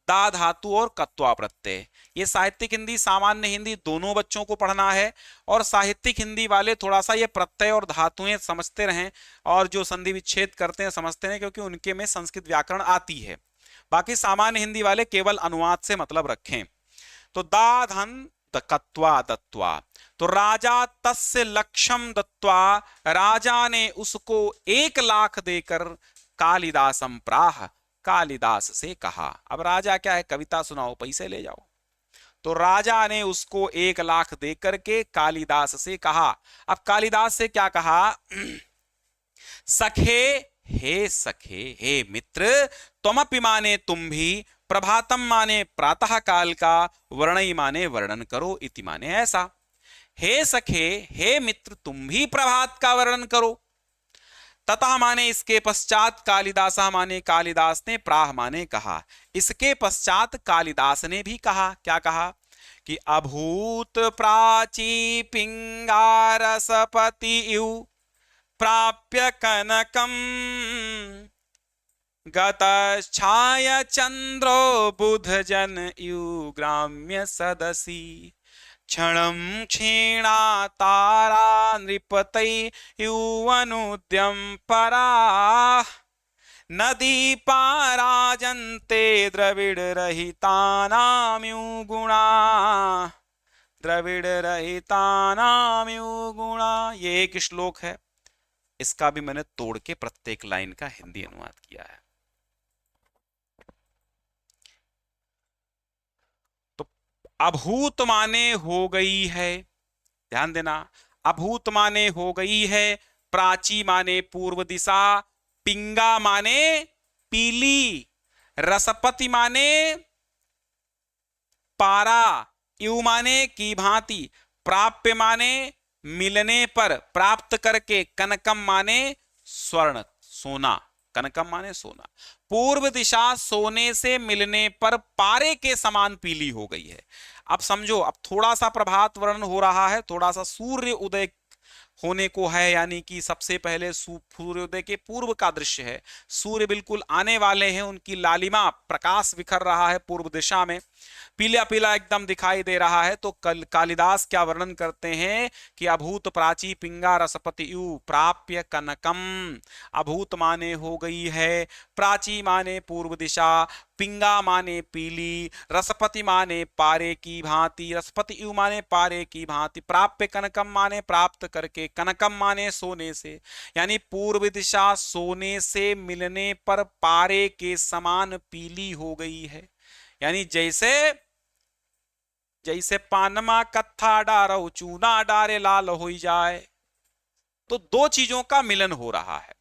दा धातु और कत्वा प्रत्यय। ये साहित्यिक हिंदी सामान्य हिंदी दोनों बच्चों को पढ़ना है, और साहित्यिक हिंदी वाले थोड़ा सा ये प्रत्यय और धातुएं समझते रहें, और जो संधि विच्छेद करते हैं समझते हैं, क्योंकि उनके में संस्कृत व्याकरण आती है। बाकी सामान्य हिंदी वाले केवल अनुवाद से मतलब रखें। तो दा धन कत्वा दत्वा, तो राजा तस्य लक्ष्यम दत्वा, राजा ने उसको 1 लाख देकर कालिदासम प्राह, कालिदास से कहा। अब राजा क्या है, कविता सुनाओ पैसे ले जाओ। तो राजा ने उसको 1 लाख देकर के कालिदास से कहा। अब कालिदास से क्या कहा, सखे, हे सखे, हे मित्र, त्वमपि माने तुम भी, प्रभातम माने प्रातः काल का, वर्णई माने वर्णन करो, इति माने ऐसा। हे सखे, हे मित्र, तुम भी प्रभात का वर्णन करो। तथा माने इसके पश्चात, कालिदासा माने कालिदास ने, प्राह माने कहा। इसके पश्चात कालिदास ने भी कहा। क्या कहा कि अभूत प्राची पिंगारसपति यु प्राप्य कनकम गतच्छाय चंद्रो बुध जन यु ग्राम्य सदसी क्षणं क्षीणा तारा नृपतै युवनुद्यम परा नदी पाराजन्ते द्रविड़ रहितानाम्यु गुणा, द्रविड़ रहितानाम्यु गुणा। ये एक श्लोक है, इसका भी मैंने तोड़ के प्रत्येक लाइन का हिंदी अनुवाद किया है। तो अभूत माने हो गई है, ध्यान देना, अभूत माने हो गई है, प्राची माने पूर्व दिशा, पिंगा माने पीली, रसपति माने पारा, यू माने की भांति, प्राप्य माने मिलने पर, प्राप्त करके, कनकम माने स्वर्ण सोना, कनकम माने सोना। पूर्व दिशा सोने से मिलने पर पारे के समान पीली हो गई है। अब समझो, अब थोड़ा सा प्रभात वर्णन हो रहा है, थोड़ा सा सूर्य उदय होने को है, यानी कि सबसे पहले सूर्योदय के पूर्व का दृश्य है। सूर्य बिल्कुल आने वाले हैं, उनकी लालिमा प्रकाश बिखर रहा है पूर्व दिशा में, पीला पीला एकदम दिखाई दे रहा है। तो कालिदास क्या वर्णन करते हैं कि अभूत प्राची पिंगा रसपति यू प्राप्य कनकम। अभूत माने हो गई है, प्राची माने पूर्व दिशा, पिंगा माने पीली, रसपति माने पारे की भांति, रसपति यू माने पारे की भांति, प्राप्य कनकम माने प्राप्त करके, कनकम माने सोने से, यानी पूर्व दिशा सोने से मिलने पर पारे के समान पीली हो गई है। यानी जैसे जैसे पानमा कत्था डारो चूना डारे लाल हो जाए। तो दो चीजों का मिलन हो रहा है।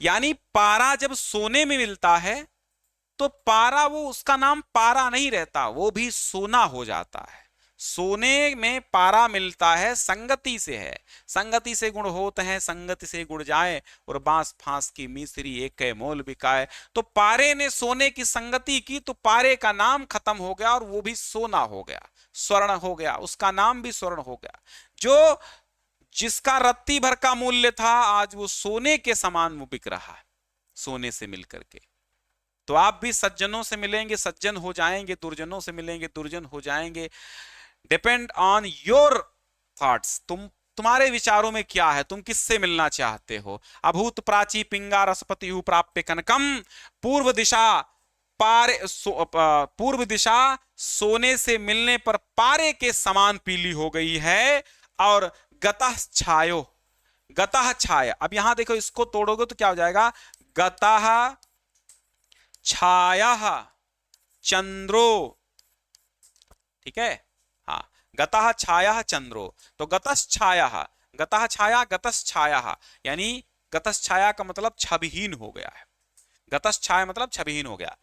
यानी पारा जब सोने में मिलता है तो पारा, वो उसका नाम पारा नहीं रहता, वो भी सोना हो जाता है। सोने में पारा मिलता है, संगति से है। संगति से गुण होते हैं, संगति से गुण जाए, और बांस फांस की मिस्री एक के मोल बिकाए। तो पारे ने सोने की संगति की तो पारे का नाम खत्म हो गया और वो भी सोना हो गया, स्वर्ण हो गया, उसका नाम भी स्वर्ण हो गया। जो जिसका रत्ती भर का मूल्य था आज वो सोने के समान वो बिक रहा है, सोने से मिलकर के। तो आप भी सज्जनों से मिलेंगे, सज्जन हो जाएंगे, दुर्जनों से मिलेंगे, दुर्जन हो जाएंगे। Depend on your thoughts. तुम्हारे विचारों में क्या है, तुम किससे मिलना चाहते हो। अभूत प्राची पिंगा रसपति प्राप्य कनकम। पूर्व दिशा पूर्व दिशा सोने से मिलने पर पारे के समान पीली हो गई है। और गतः छायो, गतः छाया, अब यहां देखो इसको तोड़ोगे तो क्या हो जाएगा, गतः छाया चंद्रो, ठीक है। हाँ, गतः छाया चंद्रो, तो गतः छाया, गतः छाया गतः छाया, यानी गतः छाया का मतलब छविहीन हो गया है। गतः छाया मतलब छविहीन हो गया।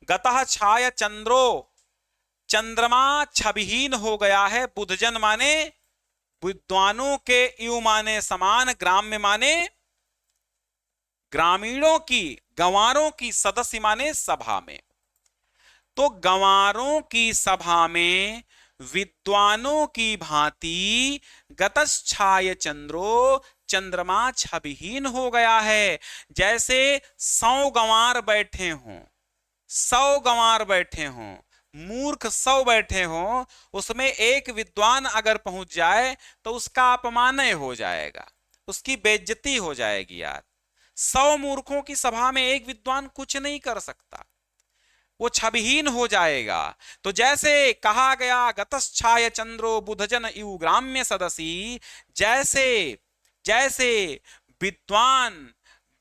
गतः छाया चंद्रो, चंद्रमा छविहीन हो गया है। बुधजन माने विद्वानों के, यू माने समान, ग्राम्य माने ग्रामीणों की, गंवारों की, सदस्य माने सभा में। तो गंवारों की सभा में विद्वानों की भांति गतश्छाय चंद्रो, चंद्रमा छविहीन हो गया है। जैसे 100 गंवार बैठे हों, 100 गंवार बैठे हों, मूर्ख 100 बैठे हों, उसमें एक विद्वान अगर पहुंच जाए तो उसका अपमान हो जाएगा, उसकी बेइज्जती हो जाएगी यार। 100 मूर्खों की सभा में एक विद्वान कुछ नहीं कर सकता, वो छविहीन हो जाएगा। तो जैसे कहा गया गतश्छाय चंद्रो बुधजन इव ग्राम्य सदसी, जैसे जैसे विद्वान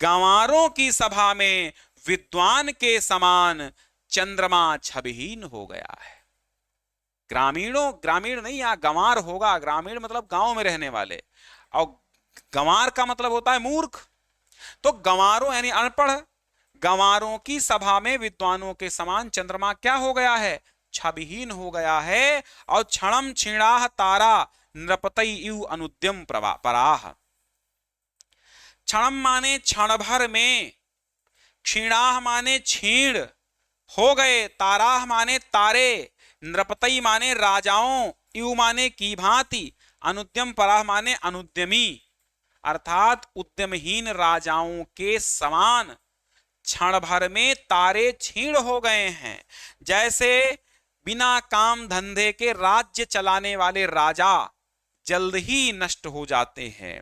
गंवारों की सभा में विद्वान के समान चंद्रमा छविहीन हो गया है। ग्रामीणों, ग्रामीण नहीं, यहां गंवार होगा, ग्रामीण मतलब गांव में रहने वाले, और गंवार का मतलब होता है मूर्ख। तो गंवारों यानी अनपढ़, गंवारों की सभा में विद्वानों के समान चंद्रमा क्या हो गया है, छविहीन हो गया है। और क्षणम क्षीणाह तारा नृपतई इव अनुद्यम पराह। क्षणम माने क्षण भर में, क्षीणाह माने क्षीण हो गए, ताराह माने तारे, नृपतई माने राजाओं, इव माने की भांति, अनुद्यम पराह माने अनुद्यमी, अर्थात उद्यमहीन राजाओं के समान क्षण भर में तारे क्षीण हो गए हैं। जैसे बिना काम धंधे के राज्य चलाने वाले राजा जल्द ही नष्ट हो जाते हैं,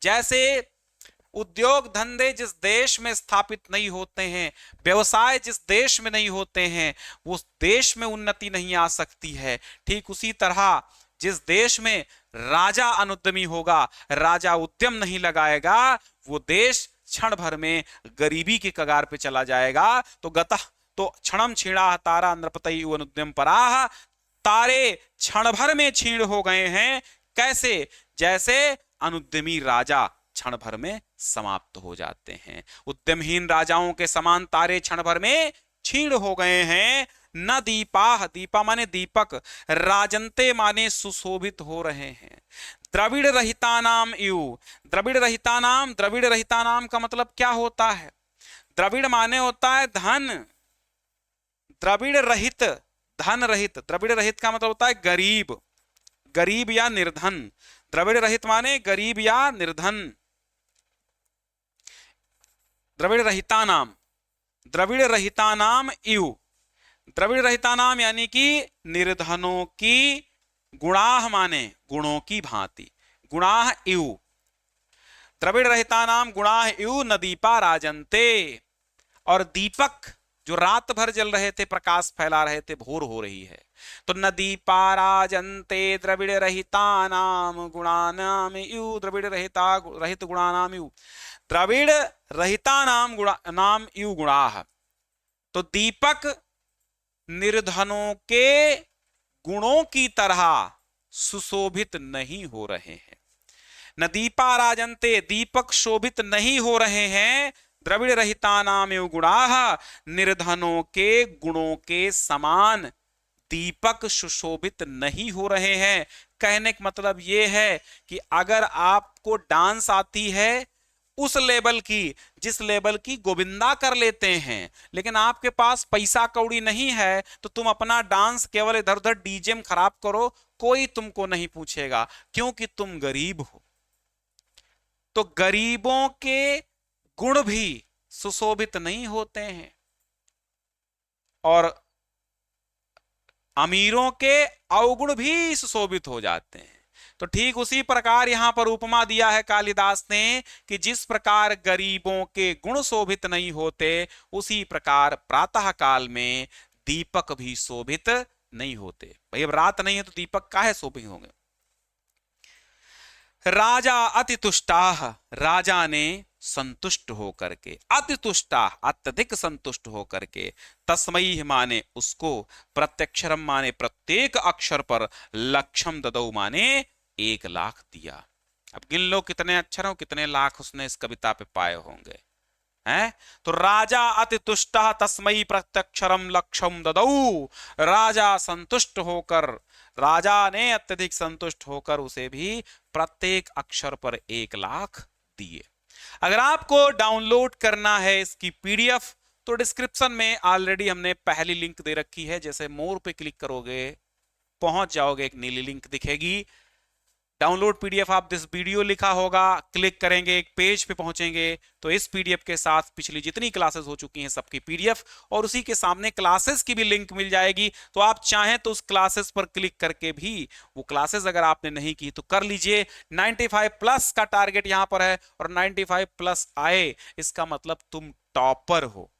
जैसे उद्योग धंधे जिस देश में स्थापित नहीं होते हैं, व्यवसाय जिस देश में नहीं होते हैं, उस देश में उन्नति नहीं आ सकती है। ठीक उसी तरह जिस देश में राजा अनुद्यमी होगा, राजा उद्यम नहीं लगाएगा, वो देश क्षण भर में गरीबी के कगार पे चला जाएगा। तो गतः, तो क्षणम क्षीणा तारा नृपतई अनुद्यम पराह, तारे क्षण भर में क्षीण हो गए हैं। कैसे, जैसे अनुद्यमी राजा क्षण भर में समाप्त हो जाते हैं। उद्यमहीन राजाओं के समान तारे क्षण भर में क्षीण हो गए हैं। न दीपाह, दीपा माने दीपक, राजंते माने सुशोभित हो रहे हैं। द्रविड़ रहिता नाम यू, द्रविड़ रहिता नाम, द्रविड़ रहिता नाम का मतलब क्या होता है, द्रविड़ माने होता है धन, द्रविड़ रहित धन रहित, द्रविड़ रहित का मतलब होता है गरीब, गरीब या निर्धन। द्रविड़ रहित माने गरीब या निर्धन। द्रविड़ रहिता नाम, द्रविड़ रहिता नाम इव, द्रविड़ रहिता नाम यानी कि निर्धनों की, गुणाह माने गुणों की भांति, गुणाह इव, द्रविड़ रहिता नाम गुणाह इव न दीपा राजंते। और दीपक जो रात भर जल रहे थे, प्रकाश फैला रहे थे, भोर हो रही है। तो न दीपा राजंते द्रविड़ रहिता नाम गुणानाम इव, द्रविड़ रहिता रहित गुणानाम इव, द्रविड़ रहिता नाम नाम इव गुणाह। तो दीपक निर्धनों के गुणों की तरह सुशोभित नहीं हो रहे हैं। न दीपा राजन्ते, दीपक शोभित नहीं हो रहे हैं। द्रविड़ रहिता नाम एव गुणाः, निर्धनों के गुणों के समान दीपक सुशोभित नहीं हो रहे हैं। कहने का मतलब यह है कि अगर आपको डांस आती है उस लेवल की, जिस लेवल की गोविंदा कर लेते हैं, लेकिन आपके पास पैसा कौड़ी नहीं है, तो तुम अपना डांस केवल इधर उधर डीजे में खराब करो, कोई तुमको नहीं पूछेगा, क्योंकि तुम गरीब हो। तो गरीबों के गुण भी सुशोभित नहीं होते हैं और अमीरों के अवगुण भी सुशोभित हो जाते हैं। तो ठीक उसी प्रकार यहां पर उपमा दिया है कालिदास ने कि जिस प्रकार गरीबों के गुण शोभित नहीं होते, उसी प्रकार प्रातः काल में दीपक भी शोभित नहीं होते। भाई अब रात नहीं है तो दीपक काहे शोभित होंगे। राजा अति तुष्टाह, राजा ने संतुष्ट होकर के, अति तुष्टा अत्यधिक संतुष्ट होकर के, तस्मई माने उसको, प्रत्यक्षरम माने प्रत्येक अक्षर पर, लक्षम ददौ माने 1,00,000 दिया। अब गिन लो कितने अक्षर हो, कितने लाख उसने इस कविता पे पाए होंगे हैं। तो राजा अति तुष्टा तस्मई प्रत्यक्षरम लक्षम ददौ, राजा संतुष्ट होकर, राजा ने अत्यधिक संतुष्ट होकर उसे भी प्रत्येक अक्षर पर 1,00,000 दिए। अगर आपको डाउनलोड करना है इसकी पीडीएफ तो डिस्क्रिप्शन में ऑलरेडी हमने पहली लिंक दे रखी है। जैसे मोर पे क्लिक करोगे पहुंच जाओगे, एक नीली लिंक दिखेगी, डाउनलोड पीडीएफ आप दिस वीडियो लिखा होगा, क्लिक करेंगे एक पेज पे पहुंचेंगे तो इस पीडीएफ के साथ पिछली जितनी क्लासेस हो चुकी हैं सबकी पीडीएफ और उसी के सामने क्लासेस की भी लिंक मिल जाएगी। तो आप चाहें तो उस क्लासेस पर क्लिक करके भी वो क्लासेस अगर आपने नहीं की तो कर लीजिए। 95 प्लस का टारगेट यहां पर है और 95 प्लस आए इसका मतलब तुम टॉपर हो।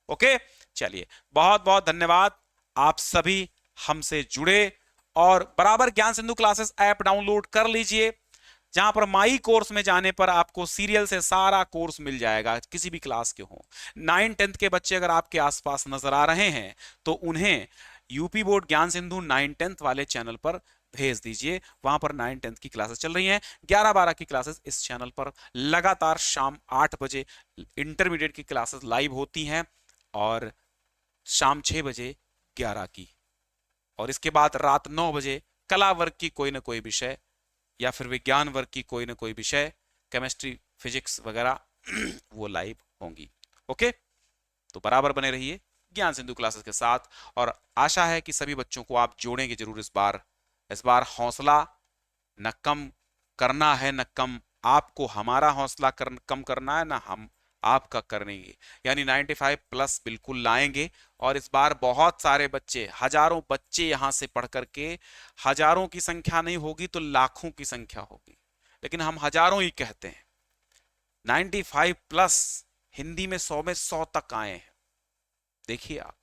ओके, चलिए बहुत बहुत धन्यवाद आप सभी हमसे जुड़े और बराबर ज्ञान सिंधु क्लासेस ऐप डाउनलोड कर लीजिए, जहां पर माई कोर्स में जाने पर आपको सीरियल से सारा कोर्स मिल जाएगा, किसी भी क्लास के हो। 9-10 के बच्चे अगर आपके आसपास नजर आ रहे हैं तो उन्हें यूपी बोर्ड ज्ञान सिंधु 9-10 वाले चैनल पर भेज दीजिए, वहां पर 9-10 की क्लासेस चल रही हैं। 11-12 की क्लासेस इस चैनल पर लगातार शाम 8 बजे इंटरमीडिएट की क्लासेस लाइव होती हैं और शाम 6 बजे 11 की, और इसके बाद रात 9 बजे कला वर्ग की कोई ना कोई विषय या फिर विज्ञान वर्ग की कोई ना कोई विषय, केमिस्ट्री फिजिक्स वगैरह वो लाइव होंगी। ओके, तो बराबर बने रहिए ज्ञान सिंधु क्लासेस के साथ और आशा है कि सभी बच्चों को आप जोड़ेंगे जरूर। इस बार हौसला न कम करना है, न कम आपको हमारा हौसला कम करना है, ना हम आपका करेंगे, यानी 95 प्लस बिल्कुल लाएंगे। और इस बार बहुत सारे बच्चे, हजारों बच्चे यहां से पढ़ करके, हजारों की संख्या नहीं होगी तो लाखों की संख्या होगी, लेकिन हम हजारों ही कहते हैं। 95 प्लस हिंदी में 100 में 100 तक आए हैं, देखिए आप।